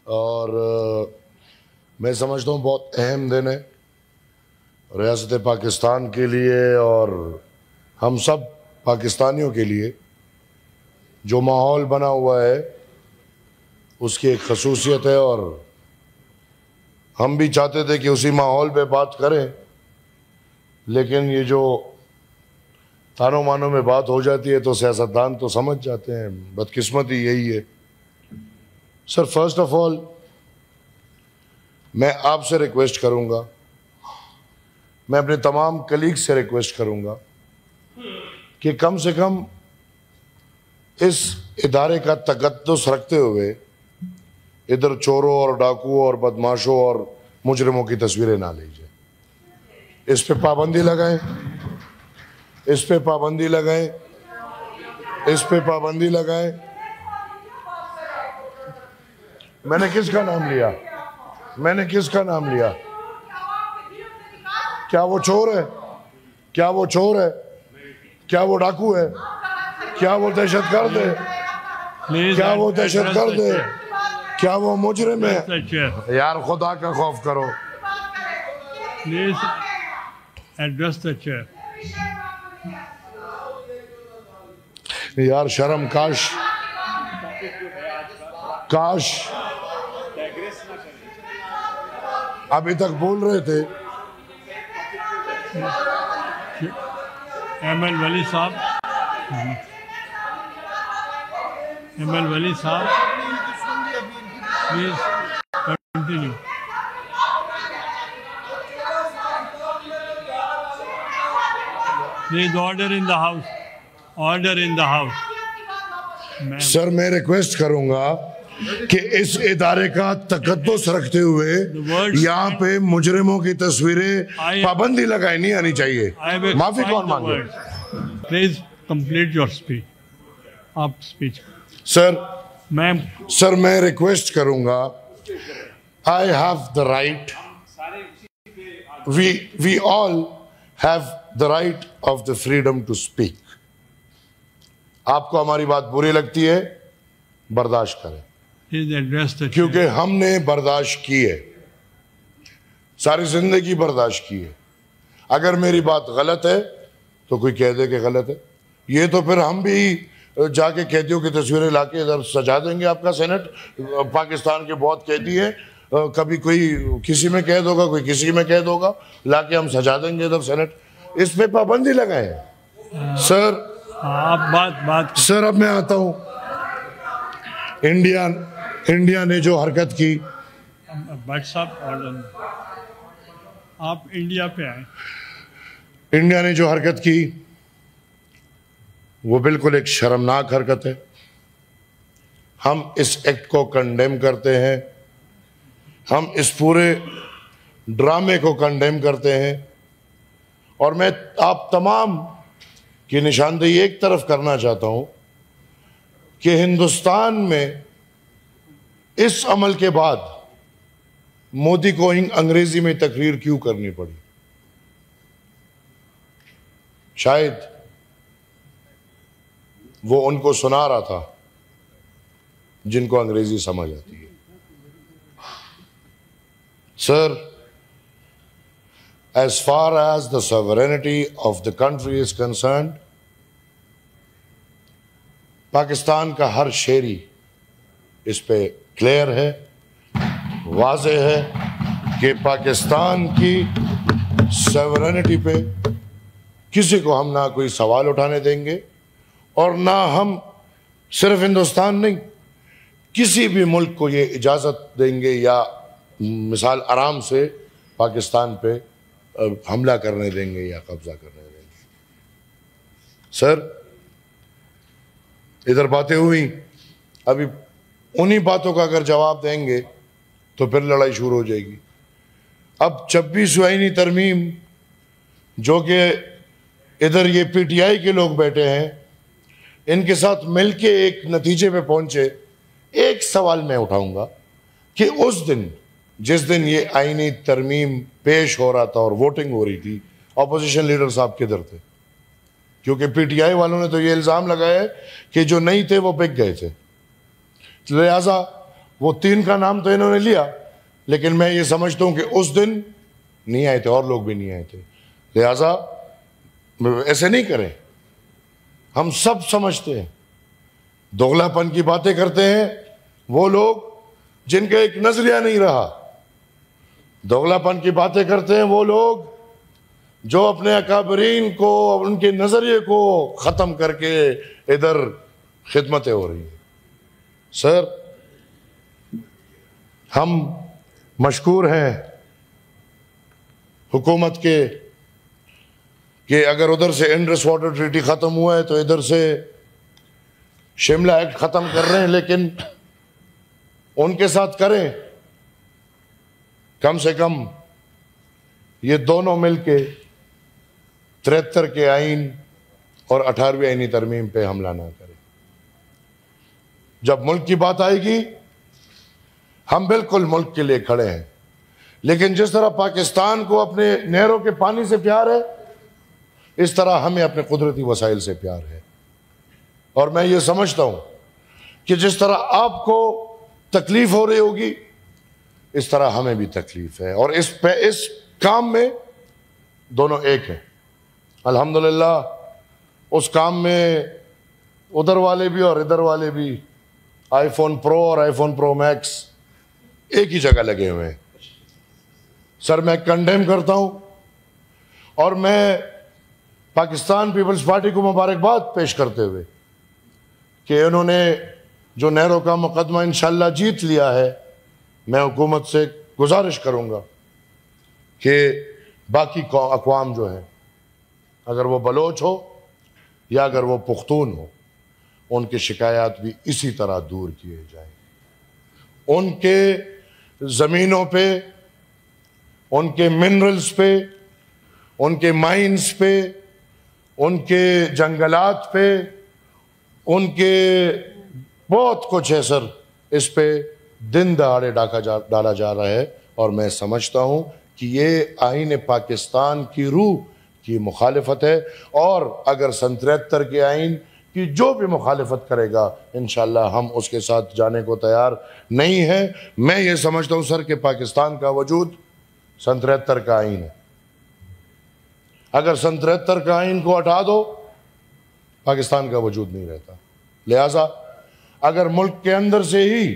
اور میں سمجھتا ہوں بہت اہم دن ہے ریاست پاکستان کے لیے اور ہم سب پاکستانیوں کے لیے. جو ماحول بنا ہوا ہے اس کی ایک خصوصیت ہے اور ہم بھی چاہتے تھے کہ اسی ماحول پہ بات کریں، لیکن یہ جو تانوں مانوں میں بات ہو جاتی ہے تو سیاستدان تو سمجھ جاتے ہیں. بدقسمتی یہی ہے. سر، فرسٹ آف آل میں آپ سے ریکویسٹ کروں گا، میں اپنے تمام کلیگ سے ریکویسٹ کروں گا کہ کم سے کم اس ادارے کا تقدس رکھتے ہوئے ادھر چوروں اور ڈاکوؤں اور بدماشوں اور مجرموں کی تصویریں نہ لیجیے. اس پہ پابندی لگائیں، اس پہ پابندی لگائیں، اس پہ پابندی لگائیں. میں نے کس کا نام لیا؟ میں نے کس کا نام لیا؟ کیا وہ چور ہے؟ کیا وہ چور ہے؟ کیا وہ ڈاکو ہے؟ کیا وہ دہشت گرد ہے؟ کیا وہ دہشت گرد ہے؟ کیا وہ مجرم ہے؟ یار خدا کا خوف کرو. Please address the chair. یار شرم، کاش ابھی تک بول رہے تھے. ایم ایل ولی صاحب، ایم ایل ولی صاحب please continue. Please order in the house, order in the house. Sir میں ریکویسٹ کروں گا کہ اس ادارے کا تقدس رکھتے ہوئے یہاں پہ مجرموں کی تصویریں پابندی لگائی نہیں آنی چاہیے. معافی کون مانگے؟ Please complete your speech. آپ اسپیچ. سر میں ریکویسٹ کروں گا، I have the right, we all have the right of the freedom to speak. آپ کو ہماری بات بری لگتی ہے، برداشت کریں، کیونکہ ہم نے برداشت کی ہے، ساری زندگی برداشت کی ہے. اگر میری بات غلط ہے تو کوئی کہہ دے کہ غلط ہے. یہ تو پھر ہم بھی جا کے قیدیوں کی تصویریں لا کے ادھر سجا دیں گے. آپ کا سینٹ پاکستان کے بہت قیدی ہیں، کبھی کوئی کسی میں قید ہوگا، کوئی کسی میں قید ہوگا، لا کے ہم سجا دیں گے ادھر سینٹ. اس پہ پابندی لگائیں. سر اب میں آتا ہوں. انڈیا نے جو حرکت کی، بٹ صاحب آپ انڈیا پہ آئیں. انڈیا نے جو حرکت کی وہ بالکل ایک شرمناک حرکت ہے. ہم اس ایکٹ کو کنڈیم کرتے ہیں، ہم اس پورے ڈرامے کو کنڈیم کرتے ہیں. اور میں آپ تمام کی نشاندہی ایک طرف کرنا چاہتا ہوں کہ ہندوستان میں اس عمل کے بعد مودی کو انگریزی میں تقریر کیوں کرنی پڑی؟ شاید وہ ان کو سنا رہا تھا جن کو انگریزی سمجھ آتی ہے. سر، as far as the sovereignty of the country is concerned, Pakistan کا ہر شہری اس پہ کلیئر ہے، واضح ہے کہ پاکستان کی سوورنٹی پہ کسی کو ہم نہ کوئی سوال اٹھانے دیں گے، اور نہ ہم صرف ہندوستان نہیں کسی بھی ملک کو یہ اجازت دیں گے یا مثال آرام سے پاکستان پہ حملہ کرنے دیں گے یا قبضہ کرنے دیں گے. سر، ادھر باتیں ہوئی، ابھی انہی باتوں کا اگر جواب دیں گے تو پھر لڑائی شروع ہو جائے گی. اب 26 آئینی ترمیم جو کہ ادھر یہ پی ٹی آئی کے لوگ بیٹھے ہیں، ان کے ساتھ مل کے ایک نتیجے پہ پہنچے. ایک سوال میں اٹھاؤں گا کہ اس دن جس دن یہ آئینی ترمیم پیش ہو رہا تھا اور ووٹنگ ہو رہی تھی، اپوزیشن لیڈر صاحب کدھر تھے؟ کیونکہ پی ٹی آئی والوں نے تو یہ الزام لگایا ہے کہ جو نہیں تھے وہ بک گئے تھے، لہٰذا وہ 3 کا نام تو انہوں نے لیا، لیکن میں یہ سمجھتا ہوں کہ اس دن نہیں آئے تھے اور لوگ بھی نہیں آئے تھے، لہٰذا ایسے نہیں کریں. ہم سب سمجھتے ہیں. دوغلا پن کی باتیں کرتے ہیں وہ لوگ جن کا ایک نظریہ نہیں رہا. دوغلا پن کی باتیں کرتے ہیں وہ لوگ جو اپنے اکابرین کو، ان کے نظریے کو ختم کر کے ادھر خدمتیں ہو رہی ہیں. سر ہم مشکور ہیں حکومت کے کہ اگر ادھر سے انڈس واٹر ٹریٹی ختم ہوا ہے تو ادھر سے شملہ ایکٹ ختم کر رہے ہیں، لیکن ان کے ساتھ کریں کم سے کم یہ دونوں مل کے 73 کے آئین اور 18ویں آئینی ترمیم پہ حملہ نہ کریں. جب ملک کی بات آئے گی ہم بالکل ملک کے لیے کھڑے ہیں، لیکن جس طرح پاکستان کو اپنے نہروں کے پانی سے پیار ہے اس طرح ہمیں اپنے قدرتی وسائل سے پیار ہے. اور میں یہ سمجھتا ہوں کہ جس طرح آپ کو تکلیف ہو رہی ہوگی اس طرح ہمیں بھی تکلیف ہے، اور اس کام میں دونوں ایک ہیں. الحمدللہ اس کام میں ادھر والے بھی اور ادھر والے بھی آئی فون پرو اور آئی فون پرو میکس ایک ہی جگہ لگے ہوئے ہیں. سر میں کنڈیم کرتا ہوں اور میں پاکستان پیپلز پارٹی کو مبارکباد پیش کرتے ہوئے کہ انہوں نے جو نہروں کا مقدمہ انشاءاللہ جیت لیا ہے، میں حکومت سے گزارش کروں گا کہ باقی اقوام جو ہیں اگر وہ بلوچ ہو یا اگر وہ پختون ہو ان کے شکایات بھی اسی طرح دور کیے جائیں. ان کے زمینوں پہ، ان کے منرلز پہ، ان کے مائنز پہ، ان کے جنگلات پہ، ان کے بہت کچھ ہے سر، اس پہ دن دہاڑے ڈالا جا رہا ہے. اور میں سمجھتا ہوں کہ یہ آئین پاکستان کی روح کی مخالفت ہے، اور اگر 73 کے آئین کی جو بھی مخالفت کرے گا انشاءاللہ ہم اس کے ساتھ جانے کو تیار نہیں ہیں. میں یہ سمجھتا ہوں سر کہ پاکستان کا وجود 73 کا آئین ہے. اگر 73 کا آئین کو ہٹا دو پاکستان کا وجود نہیں رہتا. لہٰذا اگر ملک کے اندر سے ہی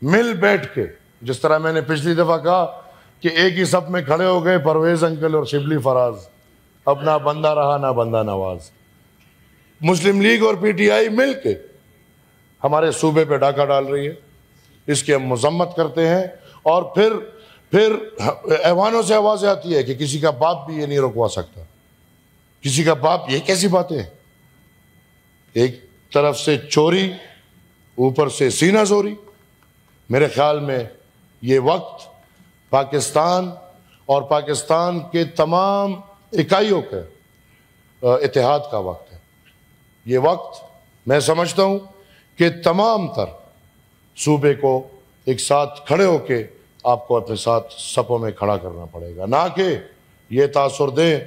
مل بیٹھ کے، جس طرح میں نے پچھلی دفعہ کہا کہ ایک ہی صف میں کھڑے ہو گئے پرویز انکل اور شبلی فراز، اپنا بندہ رہا نہ بندہ نواز، مسلم لیگ اور پی ٹی آئی مل کے ہمارے صوبے پہ ڈاکہ ڈال رہی ہے، اس کی ہم مذمت کرتے ہیں. اور پھر ایوانوں سے آوازیں آتی ہے کہ کسی کا باپ بھی یہ نہیں رکوا سکتا، کسی کا باپ. یہ کیسی باتیں ہیں؟ ایک طرف سے چوری، اوپر سے سینہ زوری. میرے خیال میں یہ وقت پاکستان اور پاکستان کے تمام اکائیوں کے اتحاد کا وقت ہے. یہ وقت میں سمجھتا ہوں کہ تمام تر صوبے کو ایک ساتھ کھڑے ہو کے آپ کو اپنے ساتھ صفوں میں کھڑا کرنا پڑے گا، نہ کہ یہ تاثر دیں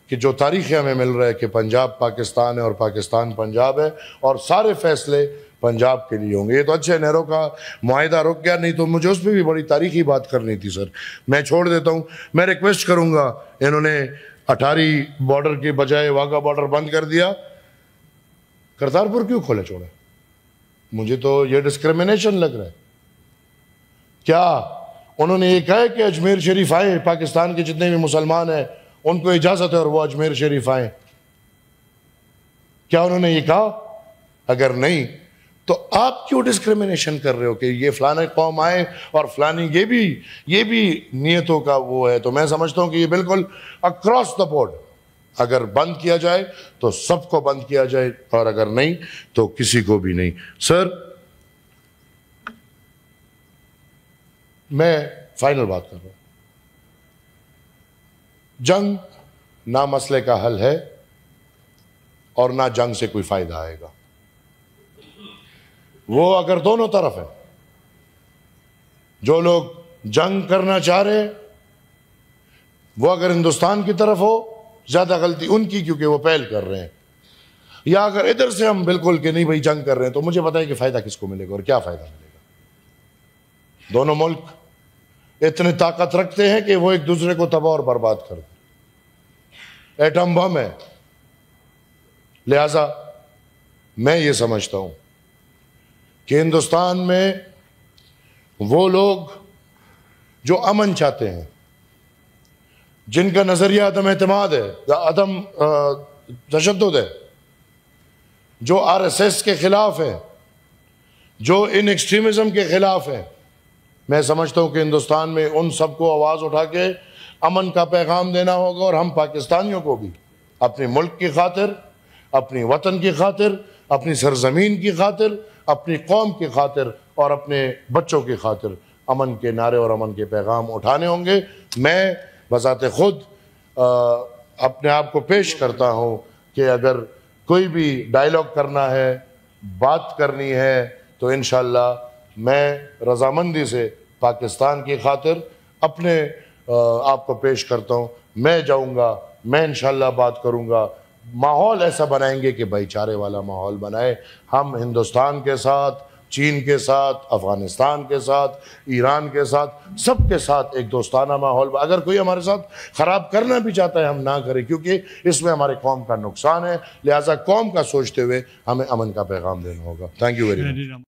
کہ جو تاریخیں ہمیں مل رہا ہے کہ پنجاب پاکستان ہے اور پاکستان پنجاب ہے اور سارے فیصلے پنجاب کے لیے ہوں گے. یہ تو اچھے نہروں کا معاہدہ رک گیا، نہیں تو مجھے اس پہ بھی بڑی تاریخی بات کرنی تھی سر. میں چھوڑ دیتا ہوں. میں ریکویسٹ کروں گا، انہوں نے اٹاری بارڈر کے بجائے واگا بارڈر بند کر دیا، کرتارپور کیوں کھولے چھوڑے؟ مجھے تو یہ ڈسکریمنیشن لگ رہا ہے. کیا انہوں نے یہ کہا ہے کہ اجمیر شریف آئے، پاکستان کے جتنے بھی مسلمان ہیں ان کو اجازت ہے اور وہ اجمیر شریف آئیں؟ کیا انہوں نے یہ کہا؟ اگر نہیں تو آپ کیوں ڈسکریمنیشن کر رہے ہو کہ یہ فلانے قوم آئے اور فلانی یہ بھی نیتوں کا وہ ہے؟ تو میں سمجھتا ہوں کہ یہ بالکل اکراس دا بورڈ اگر بند کیا جائے تو سب کو بند کیا جائے، اور اگر نہیں تو کسی کو بھی نہیں. سر میں فائنل بات کر رہا ہوں. جنگ نہ مسئلے کا حل ہے اور نہ جنگ سے کوئی فائدہ آئے گا. وہ اگر دونوں طرف ہے، جو لوگ جنگ کرنا چاہ رہے ہیں وہ اگر ہندوستان کی طرف ہو زیادہ غلطی ان کی کیونکہ وہ پہل کر رہے ہیں، یا اگر ادھر سے ہم بالکل کہ نہیں بھائی جنگ کر رہے ہیں تو مجھے بتائیں کہ فائدہ کس کو ملے گا اور کیا فائدہ ملے گا. دونوں ملک اتنی طاقت رکھتے ہیں کہ وہ ایک دوسرے کو تباہ اور برباد کر دیں. ایٹم بم ہے. لہذا میں یہ سمجھتا ہوں کہ ہندوستان میں وہ لوگ جو امن چاہتے ہیں, جن کا نظریہ عدم اعتماد ہے, عدم تشدد ہے, جو RSS کے خلاف ہیں, جو ان ایکسٹریمزم کے خلاف ہیں, میں سمجھتا ہوں کہ ہندوستان میں ان سب کو آواز اٹھا کے امن کا پیغام دینا ہوگا, اور ہم پاکستانیوں کو بھی اپنے ملک کی خاطر, اپنی وطن کی خاطر, اپنی سرزمین کی خاطر, اپنی قوم کی خاطر اور اپنے بچوں کی خاطر امن کے نعرے اور امن کے پیغام اٹھانے ہوں گے. میں بذات خود اپنے آپ کو پیش کرتا ہوں کہ اگر کوئی بھی ڈائیلاگ کرنا ہے, بات کرنی ہے, تو انشاءاللہ میں رضامندی سے پاکستان کی خاطر اپنے آپ کو پیش کرتا ہوں. میں جاؤں گا, میں انشاءاللہ بات کروں گا. ماحول ایسا بنائیں گے کہ بھائی چارے والا ماحول بنائے. ہم ہندوستان کے ساتھ, چین کے ساتھ, افغانستان کے ساتھ, ایران کے ساتھ, سب کے ساتھ ایک دوستانہ ماحول. اگر کوئی ہمارے ساتھ خراب کرنا بھی چاہتا ہے ہم نہ کریں, کیونکہ اس میں ہمارے قوم کا نقصان ہے. لہٰذا قوم کا سوچتے ہوئے ہمیں امن کا پیغام دینا ہوگا. Thank you very much.